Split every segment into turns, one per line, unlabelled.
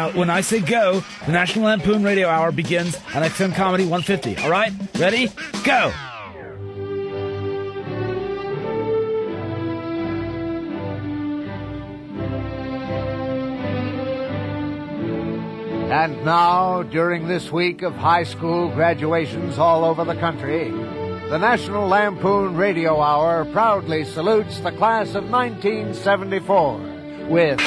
Now, when I say go, the National Lampoon Radio Hour begins on XM Comedy 150. All right? Ready? Go!
And now, during this week of high school graduations all over the country, the National Lampoon Radio Hour proudly salutes the class of 1974 with...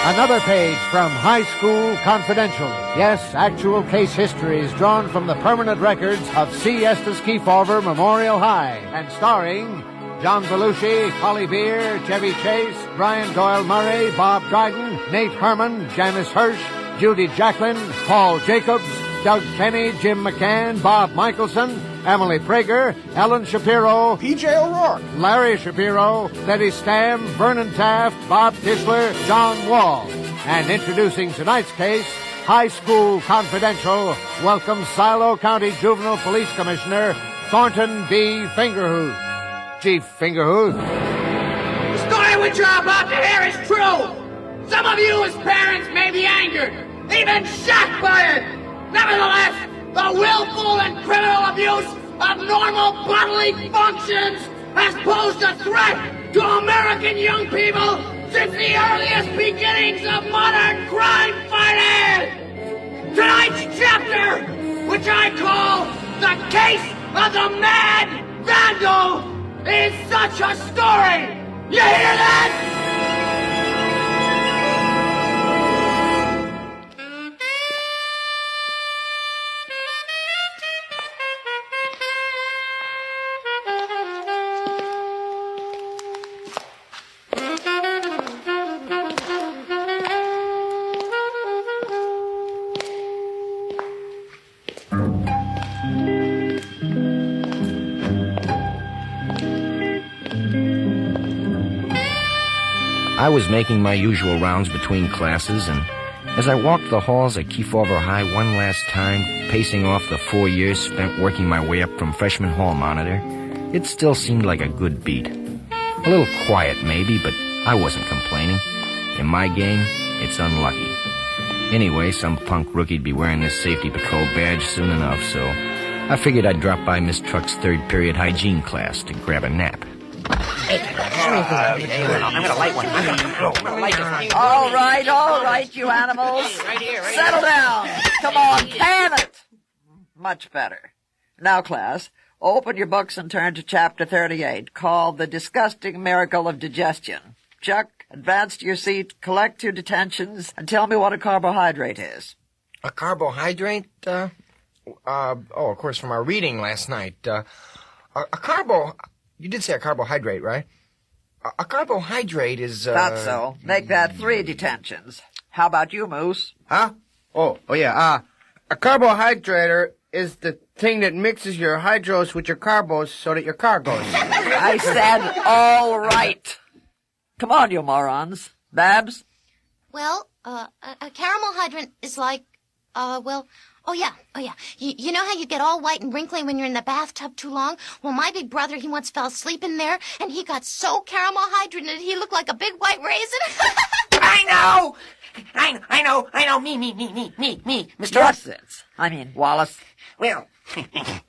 Another page from High School Confidential. Yes, actual case histories drawn from the permanent records of C. Estes Kefauver Memorial High, and starring John Belushi, Holly Beer, Chevy Chase, Brian Doyle Murray, Bob Dryden, Nate Herman, Janice Hirsch, Judy Jacklin, Paul Jacobs, Doug Kenny, Jim McCann, Bob Michelson, Emily Prager, Ellen Shapiro, P.J. O'Rourke, Larry Shapiro, Letty Stamm, Vernon Taft, Bob Tischler, John Wall. And introducing tonight's case, High School Confidential welcomes Silo County Juvenile Police Commissioner Thornton B. Fingerhoof. Chief Fingerhoof.
The story which you're about to hear is true. Some of you as parents may be angered, even shocked by it. Nevertheless, the willful and criminal abuse of normal bodily functions has posed a threat to American young people since the earliest beginnings of modern crime fighting. Tonight's chapter, which I call The Case of the Mad Vandal, is such a story. You hear that?
I was making my usual rounds between classes, and as I walked the halls at Kefauver High one last time, pacing off the 4 years spent working my way up from freshman hall monitor, it still seemed like a good beat. A little quiet, maybe, but I wasn't complaining. In my game, it's unlucky. Anyway, some punk rookie'd be wearing this safety patrol badge soon enough, so I figured I'd drop by Miss Truck's third period hygiene class to grab a nap.
I'm gonna light one. All right, you animals. Settle down. Come on, can it. Much better. Now, class, open your books and turn to chapter 38, called The Disgusting Miracle of Digestion. Chuck, advance to your seat, collect your detentions, and tell me what a carbohydrate is.
A carbohydrate? Of course, from our reading last night. You did say a carbohydrate, right? A carbohydrate is,
Thought so. Make that 3 detentions. How about you, Moose?
Huh? Oh, yeah, a carbohydrate is the thing that mixes your hydros with your carbos so that your car goes.
I said all right. Come on, you morons. Babs?
Well, a caramel hydrant is like, Oh, yeah. You know how you get all white and wrinkly when you're in the bathtub too long? Well, my big brother, he once fell asleep in there, and he got so caramel hydrated he looked like a big white raisin.
I know, me, Mr. Wallace.
Well,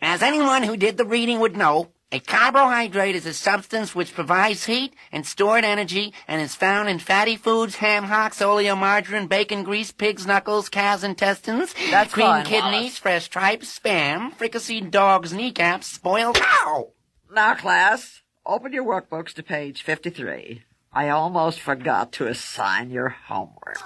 as anyone who did the reading would know, a carbohydrate is a substance which provides heat and stored energy and is found in fatty foods, ham hocks, oleomargarine, bacon grease, pig's knuckles, cow's intestines, cream kidneys,
Wallace.
Fresh tripe, spam, fricasseed dog's kneecaps, spoiled cow.
Now, class, open your workbooks to page 53. I almost forgot to assign your homework.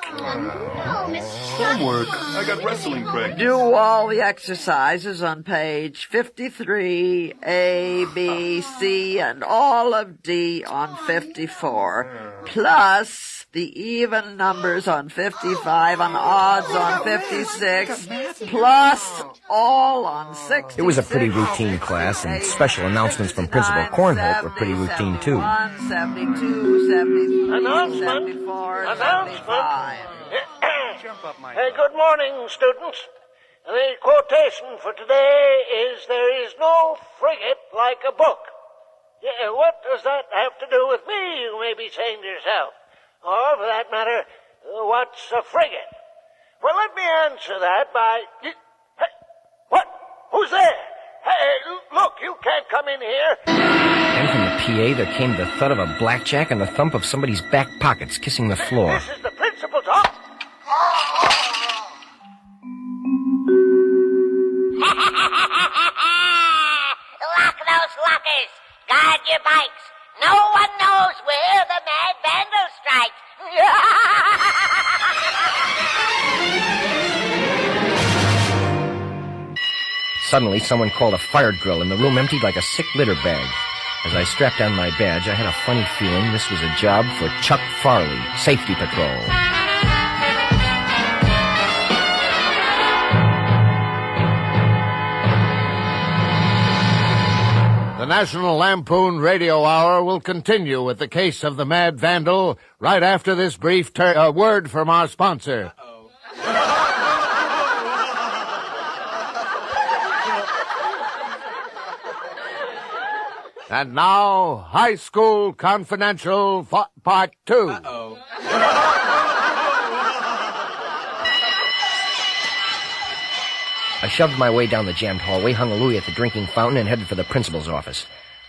Homework? I got wrestling practice.
Do all the exercises on page 53, A, B, C, and all of D on 54, plus the even numbers on 55 and odds on 56, plus all on 66.
It was a pretty routine class, and special announcements from Principal Cornhope were pretty routine, too.
72, 73, 74, 75.
jump up my
Good morning, students. The quotation for today is, "There is no frigate like a book." Yeah, what does that have to do with me, you may be saying to yourself? Or, for that matter, what's a frigate? Well, let me answer that by... Hey, what? Who's there? Hey, look, you can't come in here.
And from the PA, there came the thud of a blackjack and the thump of somebody's back pockets kissing the floor.
This is the principal's office.
Lock those lockers. Guard your bikes. No one knows where the Mad Vandal strikes.
Suddenly, someone called a fire drill, and the room emptied like a sick litter bag. As I strapped on my badge, I had a funny feeling this was a job for Chuck Farley, Safety Patrol.
The National Lampoon Radio Hour will continue with the case of the Mad Vandal right after this brief word from our sponsor. And now, High School Confidential Part 2.
I shoved my way down the jammed hallway, hung a louie at the drinking fountain, and headed for the principal's office.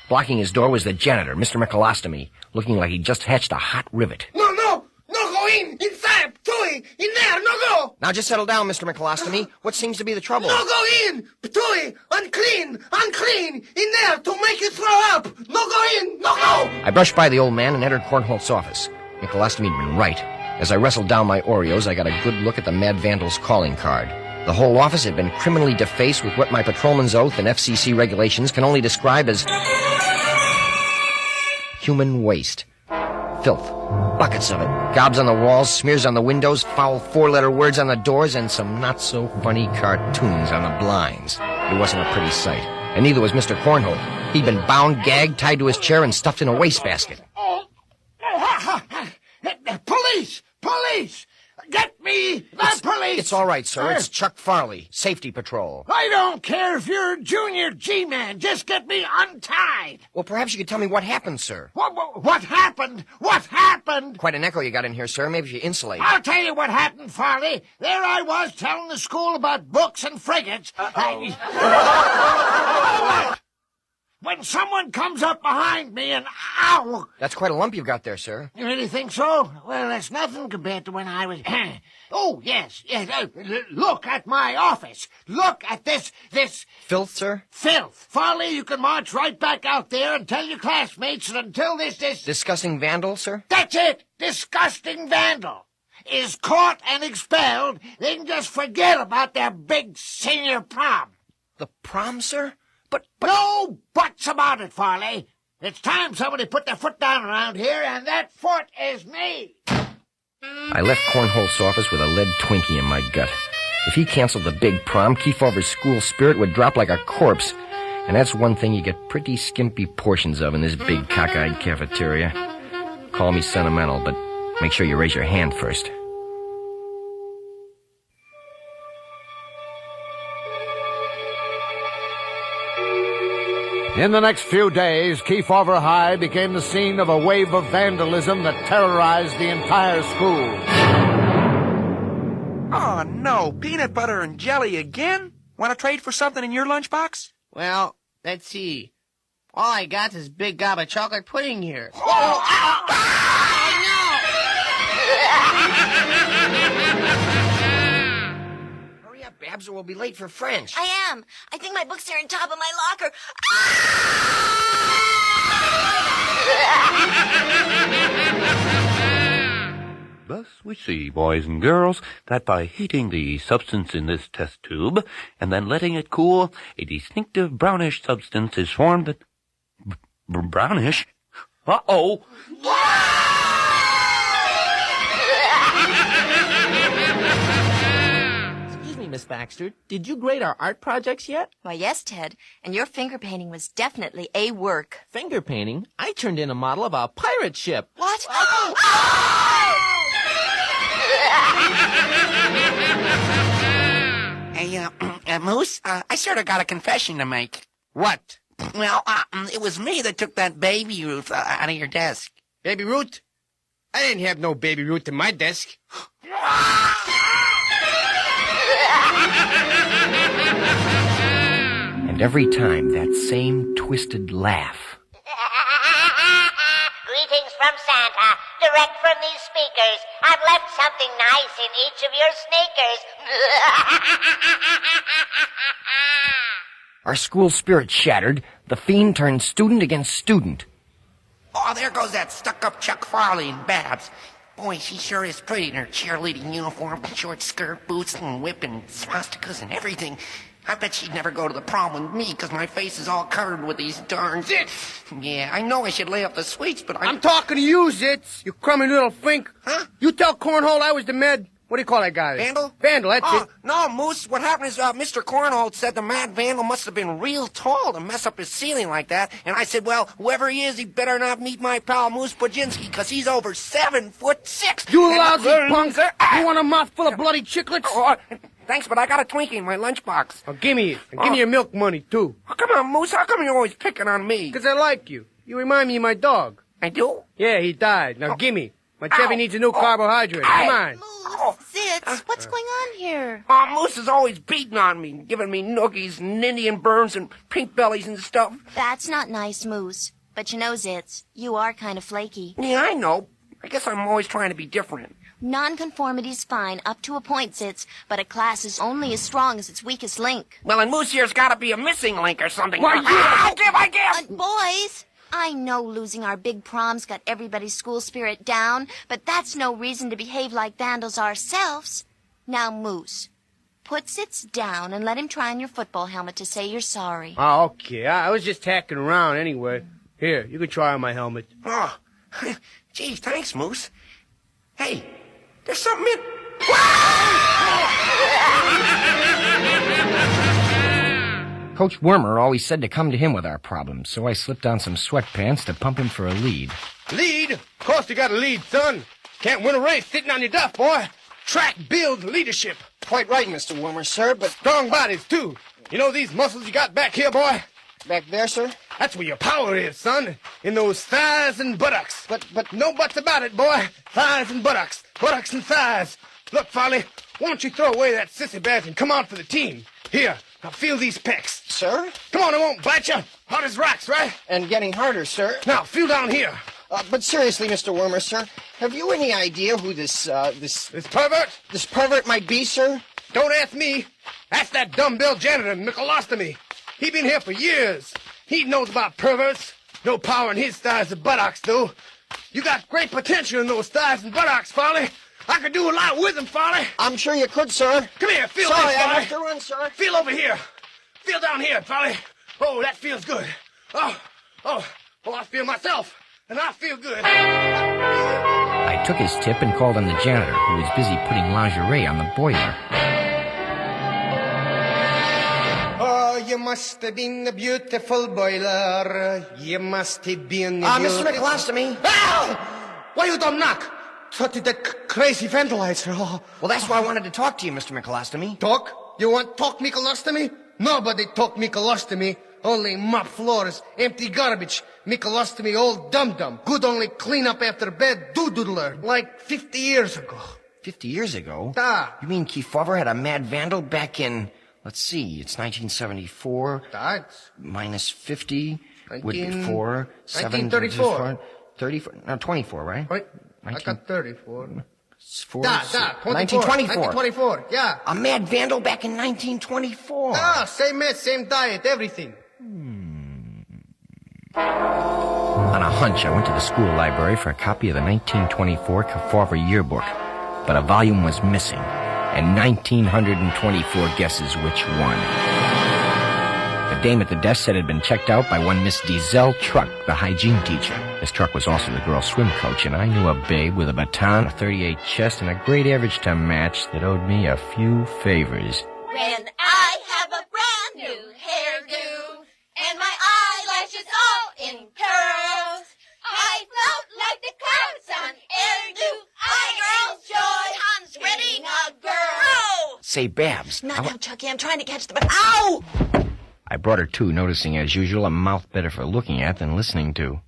Blocking his door was the janitor, Mr. McColostomy, looking like he'd just hatched a hot rivet.
No go in, inside, Ptooey, in there, no go.
Now just settle down, Mr. McColostomy. What seems to be the trouble?
No go in, Ptooey, unclean, in there to make you throw up. No go in, no go.
I brushed by the old man and entered Cornholt's office. McColostomy had been right. As I wrestled down my Oreos, I got a good look at the Mad Vandal's calling card. The whole office had been criminally defaced with what my patrolman's oath and FCC regulations can only describe as human waste. Filth. Buckets of it. Gobs on the walls, smears on the windows, foul four-letter words on the doors, and some not-so-funny cartoons on the blinds. It wasn't a pretty sight. And neither was Mr. Cornholt. He'd been bound, gagged, tied to his chair, and stuffed in a wastebasket.
Police! Get me the police!
It's all right, sir. It's Chuck Farley, Safety Patrol.
I don't care if you're a junior G-man. Just get me untied.
Well, perhaps you could tell me what happened, sir.
What happened? What happened?
Quite an echo you got in here, sir. Maybe if you insulate.
I'll tell you what happened, Farley. There I was telling the school about books and frigates. When someone comes up behind me and ow!
That's quite a lump you've got there, sir.
You really think so? Well, that's nothing compared to when I was... Oh, yes. Look at my office. Look at this...
Filth, sir?
Filth. Farley, you can march right back out there and tell your classmates that until this...
Disgusting vandal, sir?
That's it! Disgusting vandal is caught and expelled. They can just forget about their big senior prom.
The prom, sir? But...
No buts about it, Farley. It's time somebody put their foot down around here, and that foot is me.
I left Cornholt's office with a lead Twinkie in my gut. If he canceled the big prom, Kefauver's school spirit would drop like a corpse. And that's one thing you get pretty skimpy portions of in this big cockeyed cafeteria. Call me sentimental, but make sure you raise your hand first.
In the next few days, Kefauver High became the scene of a wave of vandalism that terrorized the entire school.
Oh, no. Peanut butter and jelly again? Want to trade for something in your lunchbox?
Well, let's see. All I got is big gob of chocolate pudding here.
Hurry up, Babs, or we'll be late for French.
I am. I think my books are on top of my locker.
Thus we see, boys and girls, that by heating the substance in this test tube and then letting it cool, a distinctive brownish substance is formed that... brownish? Uh-oh!
Excuse me, Miss Baxter. Did you grade our art projects yet?
Why, yes, Ted. And your finger painting was definitely a work.
Finger painting? I turned in a model of a pirate ship.
What?
Hey, Moose, I sort of got a confession to make.
What?
Well, it was me that took that Baby Ruth out of your desk.
Baby Ruth? I didn't have no Baby Ruth in my desk.
And every time, that same twisted laugh.
Greetings from Santa, direct from these speakers. I've left something nice in each of your sneakers.
Our school spirit shattered. The fiend turned student against student.
Oh, there goes that stuck-up Chuck Farley in Babs. Boy, she sure is pretty in her cheerleading uniform, short skirt, boots, and whip, and swastikas and everything. I bet she'd never go to the prom with me, because my face is all covered with these darn zits. Yeah, I know I should lay up the sweets, but
I'm talking to you, Zitz, you crummy little fink.
Huh?
You tell Cornhole I was the Mad... What do you call that guy?
Vandal?
Vandal, that's it.
No, Moose, what happened is Mr. Cornhold said the Mad Vandal must have been real tall to mess up his ceiling like that. And I said, well, whoever he is, he better not meet my pal Moose Pajinski, because he's over 7'6".
You lousy punk! You want a mouthful of bloody chiclets?
Oh, thanks, but I got a Twinkie in my lunchbox.
Oh, give me it. And give me your milk money, too.
Oh, come on, Moose, how come you're always picking on me?
Because I like you. You remind me of my dog.
I do?
Yeah, he died. Now give me. My Chevy needs a new carbohydrate. Come on.
Moose, Zitz, what's going on here?
Oh, Moose is always beating on me, giving me noogies and Indian burns and pink bellies and stuff.
That's not nice, Moose. But you know, Zitz, you are kind of flaky.
Yeah, I know. I guess I'm always trying to be different.
Nonconformity's fine, up to a point, Zitz, but a class is only as strong as its weakest link.
Well, in Moose here's got to be a missing link or something.
Why, yeah.
I give!
Boys, I know losing our big proms got everybody's school spirit down, but that's no reason to behave like vandals ourselves. Now, Moose, put Zitz down and let him try on your football helmet to say you're sorry.
Oh, okay. I was just hacking around anyway. Here, you can try on my helmet.
Oh, geez, thanks, Moose. Hey, there's something in...
Coach Wormer always said to come to him with our problems, so I slipped on some sweatpants to pump him for a lead.
Lead? Of course you got a lead, son. Can't win a race sitting on your duff, boy. Track builds leadership.
Quite right, Mr. Wormer, sir, but...
Strong bodies, too. You know these muscles you got back here, boy?
Back there, sir?
That's where your power is, son. In those thighs and buttocks. But no buts about it, boy. Thighs and buttocks. Buttocks and thighs. Look, Farley, why don't you throw away that sissy badge and come out for the team? Here, now feel these pecs.
Sir?
Come on, it won't bite you. Hard as rocks, right?
And getting harder, sir.
Now, feel down here.
But seriously, Mr. Wormer, sir, have you any idea who this
pervert?
This pervert might be, sir?
Don't ask me. Ask that dumbbell janitor, Michelostomy. He been here for years. He knows about perverts. No power in his thighs or buttocks, though. You got great potential in those thighs and buttocks, Farley. I could do a lot with them, Farley.
I'm sure you could, sir.
Come here, feel
Sorry,
this, Farley.
I have to run, sir.
Feel over here. Feel down here, Farley. Oh, that feels good. Oh, I feel myself, and I feel good.
I took his tip and called on the janitor, who was busy putting lingerie on the boiler.
Oh, you must have been a beautiful boiler. You must have been a
Mr. Michelostomy.
Ow! Why you don't knock? What did that crazy vandalizer? Oh.
Well, that's why I wanted to talk to you, Mr. Michelostomy.
Talk? You want talk Michelostomy? Nobody talk Michelostomy. Only mop floors, empty garbage. Michelostomy old dum-dum. Good only clean up after bed doodler. Like 50 years ago.
50 years ago?
Da.
You mean Kefauver had a mad vandal back in... Let's see, it's 1974.
That's...
Minus 50 would be
1934.
34, no, 24, right?
Wait, I got 34.
24.
1924, yeah.
A mad vandal back in 1924.
Ah, same mess, same diet, everything.
On a hunch, I went to the school library for a copy of the 1924 Kefauver yearbook, but a volume was missing, and 1,924 guesses which one. The dame at the desk said it had been checked out by one Miss Diesel Truck, the hygiene teacher. This Truck was also the girls' swim coach, and I knew a babe with a baton, a 38 chest, and a great average to match that owed me a few favors.
When I have a brand new hairdo, and my eyelashes all in curls, I float like the clouds on air new. I girls joy.
Say, Babs.
No, Chucky, I'm trying to catch the... Ow!
I brought her to, noticing, as usual, a mouth better for looking at than listening to.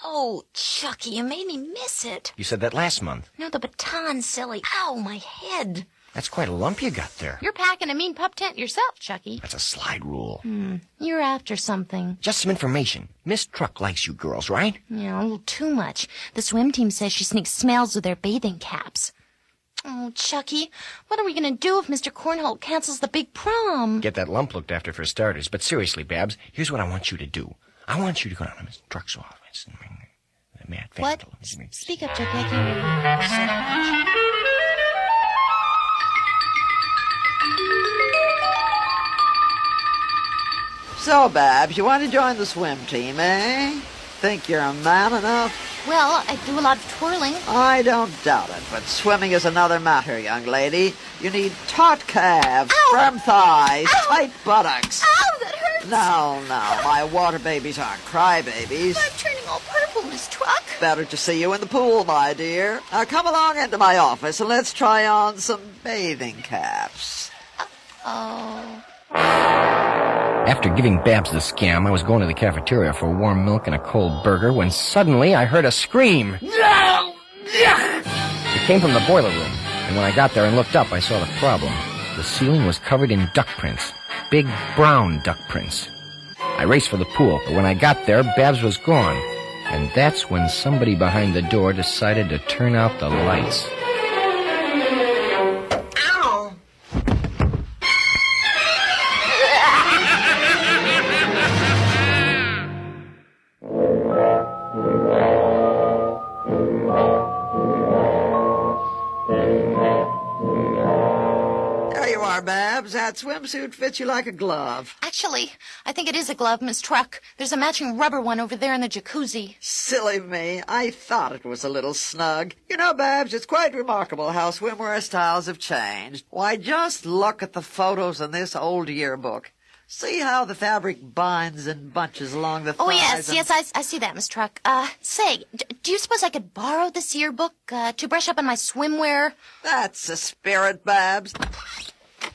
Oh, Chucky, you made me miss it.
You said that last month.
No, the baton, silly. Ow, my head.
That's quite a lump you got there.
You're packing a mean pup tent yourself, Chucky.
That's a slide rule.
You're after something.
Just some information. Miss Truck likes you girls, right?
Yeah, a little too much. The swim team says she sneaks smells with their bathing caps. Oh, Chucky, what are we going to do if Mr. Cornholt cancels the big prom?
Get that lump looked after for starters. But seriously, Babs, here's what I want you to do. I want you to go down to Miss Truck's office and ring Matt Vandal.
What? Speak up, Chucky. I can't hear you.
So, Babs, you want to join the swim team, eh? Think you're a man enough?
Well, I do a lot of twirling.
I don't doubt it, but swimming is another matter, young lady. You need taut calves, firm thighs, tight buttocks.
Ow, that hurts!
No, my water babies aren't crybabies.
I'm turning all purple, Miss Truck.
Better to see you in the pool, my dear. Now come along into my office and let's try on some bathing caps.
Oh...
After giving Babs the scam, I was going to the cafeteria for warm milk and a cold burger when suddenly I heard a scream.
No!
It came from the boiler room, and when I got there and looked up, I saw the problem. The ceiling was covered in duck prints. Big brown duck prints. I raced for the pool, but when I got there, Babs was gone. And that's when somebody behind the door decided to turn out the lights.
Babs, that swimsuit fits you like a glove.
Actually, I think it is a glove, Miss Truck. There's a matching rubber one over there in the jacuzzi.
Silly me. I thought it was a little snug. You know, Babs, it's quite remarkable how swimwear styles have changed. Why, just look at the photos in this old yearbook. See how the fabric binds in bunches along the thighs.
Oh, yes, I see that, Miss Truck. Say, do you suppose I could borrow this yearbook to brush up on my swimwear?
That's the spirit, Babs.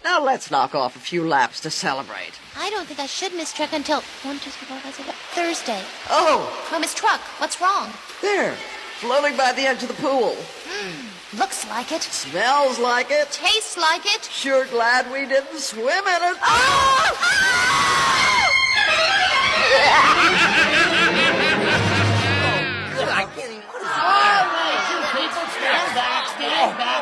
Now let's knock off a few laps to celebrate.
I don't think I should, Miss Truck, until Thursday.
Oh!
Well, Miss Truck, what's wrong?
There, floating by the edge of the pool.
Looks like it.
Smells like it.
Tastes like it.
Sure glad we didn't swim in it.
Oh!
All right, you people, stand back.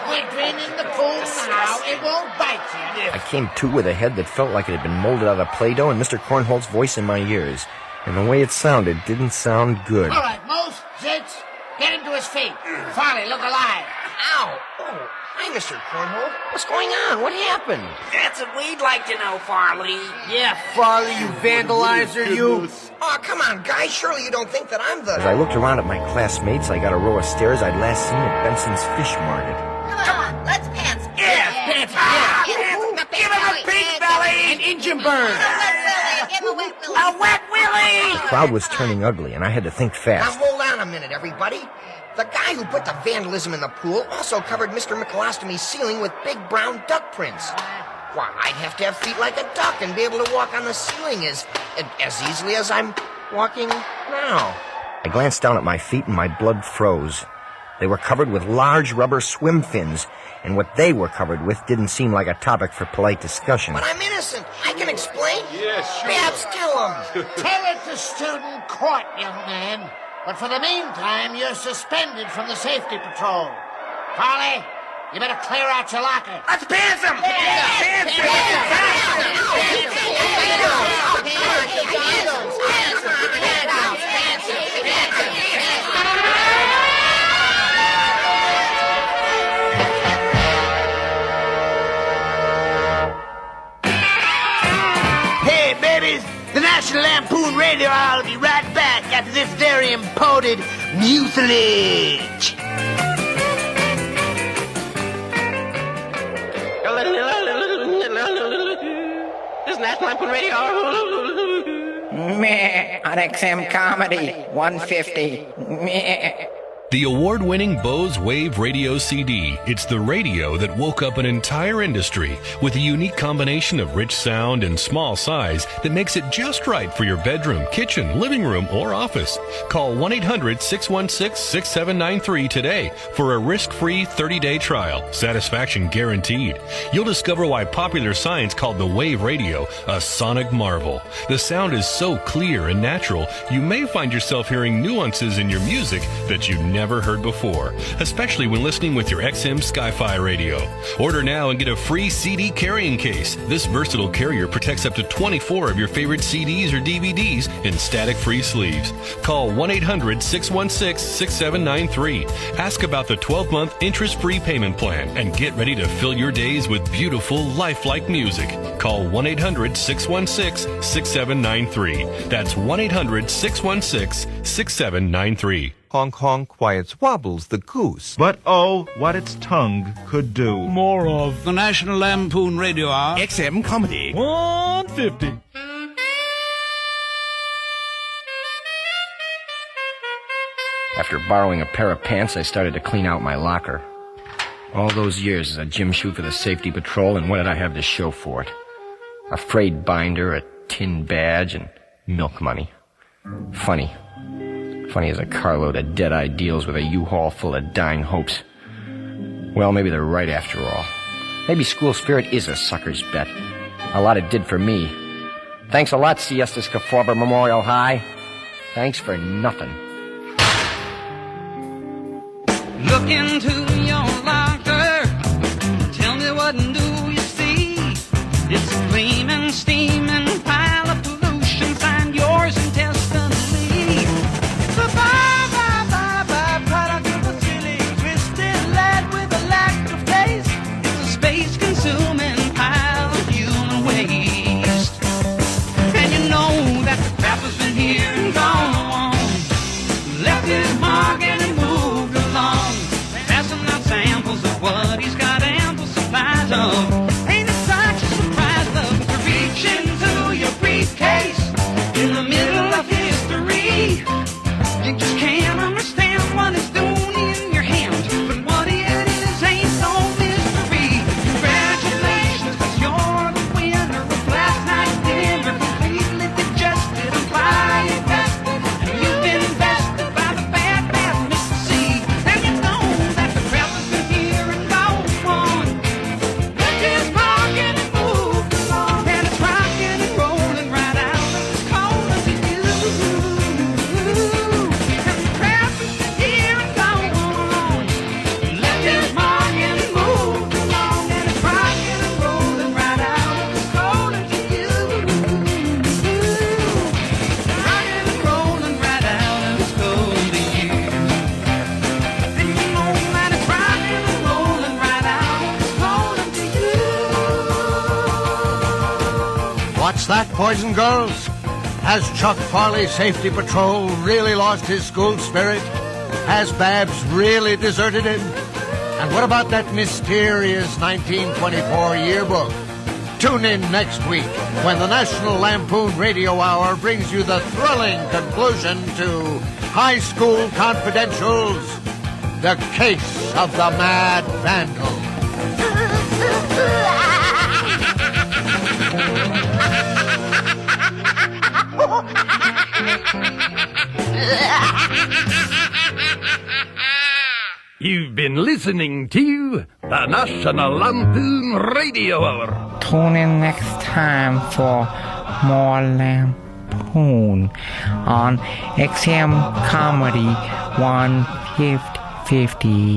We're draining the pool now. It won't bite you.
I came to with a head that felt like it had been molded out of Play-Doh and Mr. Cornholt's voice in my ears. And the way it sounded didn't sound good.
All right, Mose, Zitz, get him to his feet. Farley, look alive.
Ow! Oh, hi, Mr. Cornholt. What's going on? What happened?
That's what we'd like to know, Farley.
Yeah, Farley, you vandalizer, you.
Oh, come on, guys. Surely you don't think that I'm the...
As I looked around at my classmates, I got a row of stares I'd last seen at Benson's Fish Market.
Come on, let's pants.
Pants.
Give him a pink belly!
An engine burn.
Give him a wet willy.
A wet willy!
The crowd was turning ugly, and I had to think
Now,
fast.
hold on a minute, everybody. The guy who put the vandalism in the pool also covered Mr. McColostomy's ceiling with big brown duck prints. Why, I'd have to have feet like a duck and be able to walk on the ceiling as easily as I'm walking now.
I glanced down at my feet, and my blood froze. They were covered with large rubber swim fins, and what they were covered with didn't seem like a topic for polite discussion.
But I'm innocent. I can explain.
Yes, sure.
Babs, kill him.
Tell it to student court, young man. But for the meantime, you're suspended from the safety patrol. Farley, you better clear out your locker.
Let's pants him! Pants
Hey, babies, the National Lampoon Radio Hour will be right back after this very imported mucilage.
This National Lampoon Radio Hour.
Meh, on XM Comedy, 150. Meh. The award-winning Bose Wave Radio CD. It's the radio that woke up an entire industry with a unique combination of rich sound and small size that makes it just right for your bedroom, kitchen, living room, or office. Call 1-800-616-6793 today for a risk-free 30-day trial. Satisfaction guaranteed. You'll discover why Popular Science called the Wave Radio a sonic marvel. The sound is so clear and natural, you may find yourself hearing nuances in your music that you never heard before, especially when listening with your XM Sky-Fi radio. Order now and get a free CD carrying case. This versatile carrier protects up to 24 of your favorite CDs or DVDs in static-free sleeves. Call 1-800-616-6793. Ask about the 12-month interest-free payment plan and get ready to fill your days with beautiful, lifelike music. Call 1-800-616-6793. That's 1-800-616-6793.
Honk honk quiets wobbles the goose.
But oh, what its tongue could do.
More of the National Lampoon Radio Hour.
XM Comedy
150.
After borrowing a pair of pants, I started to clean out my locker. All those years as a gym shoe for the safety patrol, and what did I have to show for it? A frayed binder, a tin badge, and milk money. Funny as a carload of dead-eyed deals with a U-Haul full of dying hopes. Well, maybe they're right after all. Maybe school spirit is a sucker's bet. A lot it did for me. Thanks a lot, Siestas Kefauver Memorial High. Thanks for nothing.
Look into your locker. Tell me what do you see? It's a gleaming, steaming pile of pollution. Find yours intestinally. It's a product of a silly, twisted lad with a lack of taste. It's a space-consuming pile of human waste. And you know that the crap has been here and gone. Left his mark and it moved along. Passing out samples of what he's got ample supplies of. Ain't it such a surprise, love, to reach into your briefcase in the middle of history? You just can't understand what it's doing in your hand, but what it is ain't no mystery. Congratulations, 'cause you're the winner of last night's dinner, completely digested and flying vested, and you've been invested by the bad Mr. C. And you know that the crap has been here and gone. Left his mark and it moved along, and it's rocking and rolling right out of his corner to you. And the crap has been here and gone. Left his mark and it moved along, and it's rocking and rolling right out of his corner to you. Rocking and rolling right out of his corner to you. And you know that it's rocking and rolling right out of his corner to you.
What's that, boys and girls? Has Chuck Farley's Safety Patrol really lost his school spirit? Has Babs really deserted him? And what about that mysterious 1924 yearbook? Tune in next week when the National Lampoon Radio Hour brings you the thrilling conclusion to High School Confidential's The Case of the Mad Vandal.
You've been listening to the National Lampoon Radio Hour.
Tune in next time for more Lampoon on XM Comedy 150.